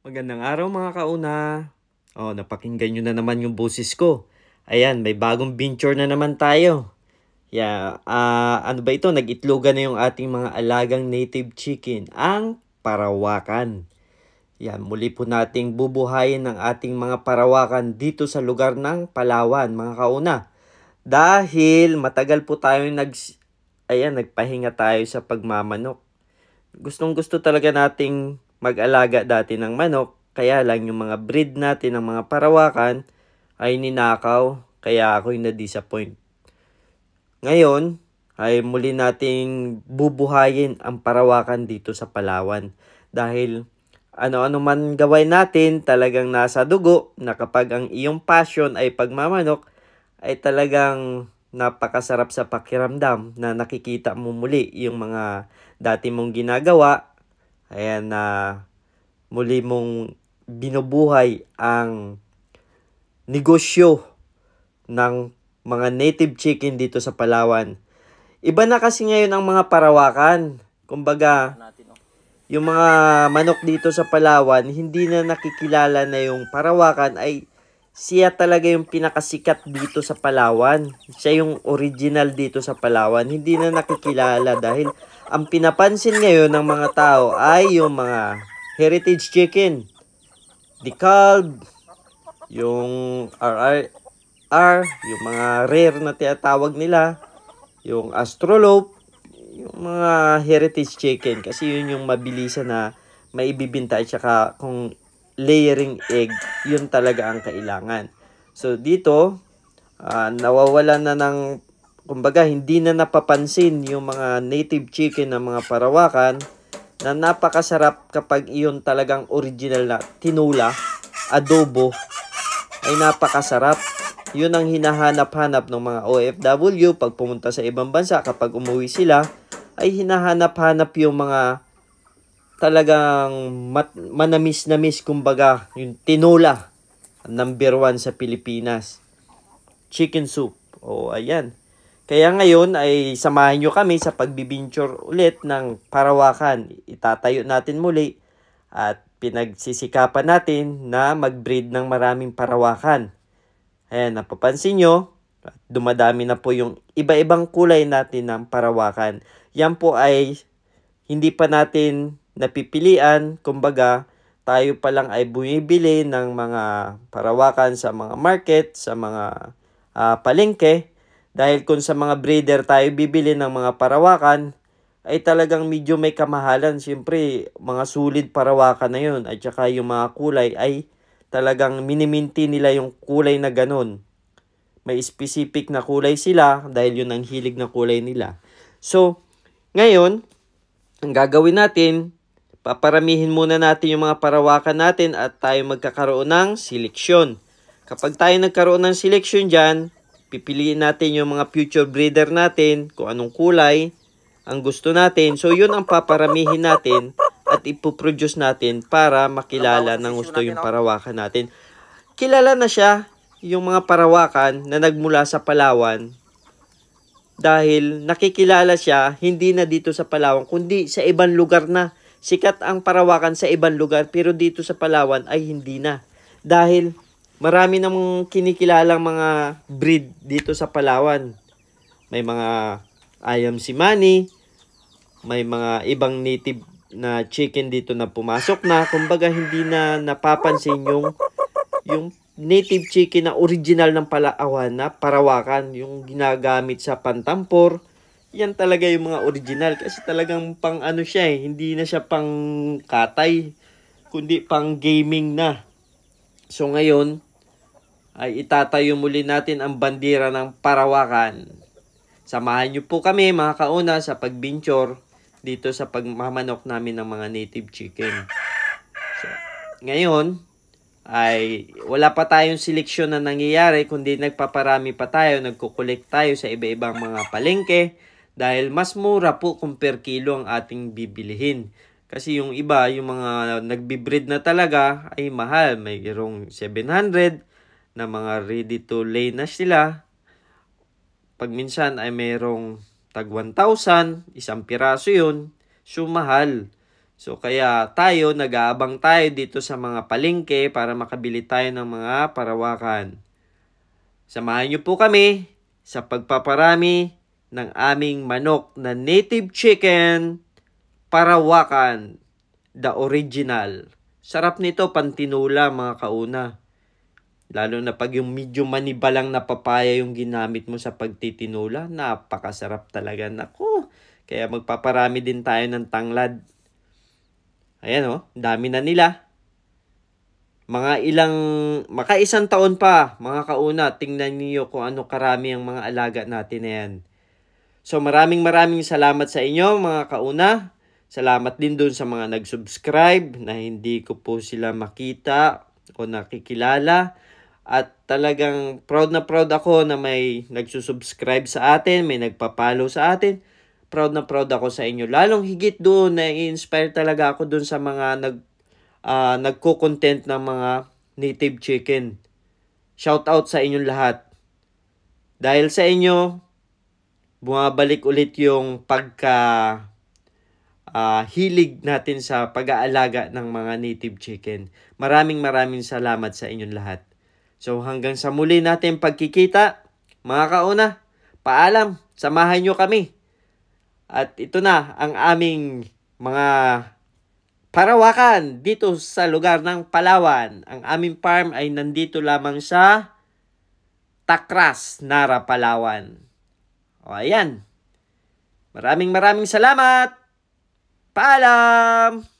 Magandang araw mga kauna. Napakinggan nyo na naman yung boses ko. Ayan, may bagong venture na naman tayo. Ano ba ito? Nag-itlogan na yung ating mga alagang native chicken, ang parawakan. Yan, muli po nating bubuhayin ang ating mga parawakan dito sa lugar ng Palawan, mga kauna. Dahil matagal po tayo nagpahinga tayo sa pagmamanok. Gustong-gusto talaga nating mag-alaga dati ng manok, kaya lang yung mga breed natin ng mga parawakan ay ninakaw, kaya ako'y na-disappoint. Ngayon ay muli nating bubuhayin ang parawakan dito sa Palawan dahil ano-ano man gawin natin, talagang nasa dugo na kapag ang iyong passion ay pagmamanok, ay talagang napakasarap sa pakiramdam na nakikita mo muli yung mga dati mong ginagawa. Ayan na muli mong binubuhay ang negosyo ng mga native chicken dito sa Palawan. Iba na kasi ngayon ang mga parawakan. Kumbaga, yung mga manok dito sa Palawan, hindi na nakikilala na yung parawakan ay siya talaga yung pinakasikat dito sa Palawan. Siya yung original dito sa Palawan. Hindi na nakikilala dahil ang pinapansin ngayon ng mga tao ay yung mga heritage chicken. Decalb, yung RRR, yung mga rare na tinatawag nila, yung Astrolope, yung mga heritage chicken kasi yun yung mabilisan na maibibinta at saka kung layering egg, yun talaga ang kailangan. So dito, nawawala na ng, kumbaga hindi na napapansin yung mga native chicken ng mga parawakan na napakasarap kapag iyon talagang original na tinula, adobo, ay napakasarap. Yun ang hinahanap-hanap ng mga OFW pag pumunta sa ibang bansa. Kapag umuwi sila, ay hinahanap-hanap yung mga talagang manamis-namis, kumbaga, yung tinula. Number 1 sa Pilipinas. Chicken soup. Ayan. Kaya ngayon ay samahan nyo kami sa pagbibinture ulit ng parawakan. Itatayo natin muli at pinagsisikapan natin na mag-breed ng maraming parawakan. Ayan, napapansin nyo, dumadami na po yung iba-ibang kulay natin ng parawakan. Yan po ay hindi pa natin napipilian. Kumbaga, tayo pa lang ay bumibili ng mga parawakan sa mga market, sa mga palengke. Dahil kung sa mga breeder tayo bibili ng mga parawakan, ay talagang medyo may kamahalan. Siyempre, mga solid parawakan na yun. At saka yung mga kulay ay talagang miniminti nila yung kulay na ganun. May specific na kulay sila dahil yun ang hilig na kulay nila. So, ngayon, ang gagawin natin, paparamihin muna natin yung mga parawakan natin at tayo magkakaroon ng seleksyon. Kapag tayo nagkaroon ng seleksyon dyan, pipiliin natin yung mga future breeder natin, kung anong kulay ang gusto natin. So, yun ang paparamihin natin at ipoproduce natin para makilala ng gusto yung parawakan natin. Kilala na siya, yung mga parawakan na nagmula sa Palawan, dahil nakikilala siya hindi na dito sa Palawan kundi sa ibang lugar na. Sikat ang parawakan sa ibang lugar pero dito sa Palawan ay hindi na. Dahil marami namang kinikilalang mga breed dito sa Palawan. May mga ayam simani, may mga ibang native na chicken dito na pumasok na. Kumbaga hindi na napapansin yung native chicken na original ng Palawan na parawakan, yung ginagamit sa pantampor. Yan talaga yung mga original kasi talagang pang ano siya hindi na siya pang katay, kundi pang gaming na. So ngayon ay itatayo muli natin ang bandera ng parawakan. Samahan niyo po kami mga kauna sa pagbinture dito sa pagmamanok namin ng mga native chicken. So, ngayon ay wala pa tayong seleksyon na nangyayari kundi nagpaparami pa tayo, nagkukulik tayo sa iba-ibang mga palengke dahil mas mura po kung per kilo ang ating bibilihin. Kasi yung iba, yung mga nagbibreed na talaga ay mahal. Mayroong 700 na mga ready to lay na sila. Pag minsan ay mayroong tag 1,000, isang piraso yun. So mahal. So kaya tayo, nag-aabang tayo dito sa mga palengke para makabili tayo ng mga parawakan. Samahan niyo po kami sa pagpaparami ng aming manok na native chicken parawakan, the original. Sarap nito pantinula mga kauna. Lalo na pag yung medyo manibalang na papaya yung ginamit mo sa pagtitinula, napakasarap talaga. Naku, kaya magpaparami din tayo ng tanglad. Ayan oh, dami na nila. Maka isang taon pa, mga kauna, tingnan niyo kung ano karami ang mga alaga natin na yan. So maraming salamat sa inyo mga kauna. Salamat din dun sa mga nag-subscribe na hindi ko po sila makita o nakikilala. At talagang proud na proud ako na may nagsusubscribe sa atin, may nagpapalo sa atin. Proud na proud ako sa inyo. Lalong higit doon, na-inspire talaga ako doon sa mga nagko-content ng mga native chicken. Shout out sa inyong lahat. Dahil sa inyo, bumabalik ulit yung hilig natin sa pag-aalaga ng mga native chicken. Maraming salamat sa inyong lahat. So hanggang sa muli natin pagkikita, mga kauna, paalam, samahan nyo kami. At ito na ang aming mga parawakan dito sa lugar ng Palawan. Ang aming farm ay nandito lamang sa Tacras, Nara, Palawan. O ayan. Maraming salamat. Paalam!